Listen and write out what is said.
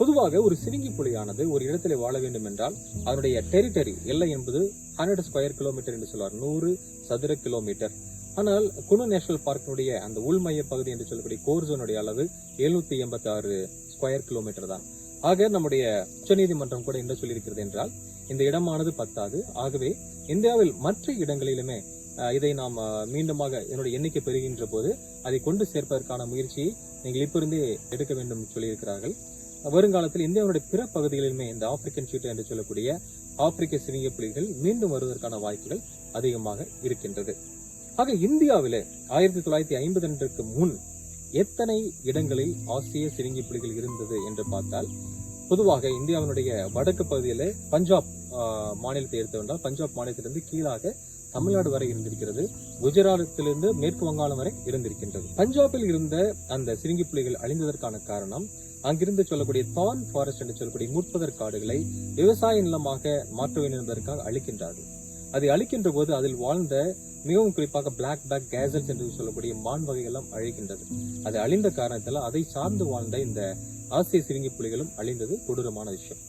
பொதுவாக ஒரு சிறுங்கி புலியானது ஒரு இடத்திலே வாழ வேண்டும் என்றால் அதனுடைய டெரிட்டரி எல்லை என்பது 100 ஸ்கொயர் கிலோமீட்டர் என்று சொல்வார், 100 சதுர கிலோமீட்டர். ஆனால் குனு நேஷனல் பார்க்கினுடைய அந்த உள்மைய பகுதி என்று சொல்லக்கூடிய கோர் ஜோனுடைய அளவு 786 ஸ்கொயர் கிலோமீட்டர் தான். ஆக நம்முடைய உச்சநீதிமன்றம் கூட என்ன சொல்லியிருக்கிறது என்றால் இந்த இடமானது பத்தாது. ஆகவே இந்தியாவில் மற்ற இடங்களிலுமே இதை நாம் மீண்டுமாக என்னுடைய எண்ணிக்கை பெறுகின்ற போது அதை கொண்டு சேர்ப்பதற்கான முயற்சியை நீங்கள் இப்பொழுதே எடுக்க வேண்டும் சொல்லியிருக்கிறார்கள். வருங்காலத்தில் இந்தியாவுடைய பிற பகுதிகளிலுமே இந்த ஆப்பிரிக்கன் சீட்டா என்று சொல்லக்கூடிய ஆப்பிரிக்க சிறுங்கிய புலிகள் மீண்டும் வருவதற்கான வாய்ப்புகள் அதிகமாக இருக்கின்றது. ஆக இந்தியாவிலே 1952க்கு முன் எத்தனை இடங்களில் ஆசிய சிறுங்கி புலிகள் இருந்தது என்று பார்த்தால், பொதுவாக இந்தியாவினுடைய வடக்கு பகுதியிலே பஞ்சாப் மாநிலத்தை எடுத்துக்கொண்டால் பஞ்சாப் மாநிலத்திலிருந்து கீழாக தமிழ்நாடு வரை இருந்திருக்கிறது, குஜராத்திலிருந்து மேற்கு வங்காளம் வரை இருந்திருக்கின்றது. பஞ்சாபில் இருந்த அந்த சிறுங்கி புலிகள் அழிந்ததற்கான காரணம் அங்கிருந்து சொல்லக்கூடிய தான் ஃபாரஸ்ட் என்று சொல்லக்கூடிய முட்புதர் காடுகளை விவசாய நிலமாக மாற்ற வேண்டும் என்பதற்காக அழிக்கின்றார்கள். அதை அழிக்கின்ற போது அதில் வாழ்ந்த மிகவும் குறிப்பாக பிளாக் பேக் கேசல்ஸ் என்று சொல்லக்கூடிய மான் வகைகள் எல்லாம் அழிக்கின்றது. அது அழிந்த காரணத்தால் அதை சார்ந்து வாழ்ந்த இந்த ஆசிய சிறுங்கி புலிகளும் அழிந்தது கொடூரமான விஷயம்.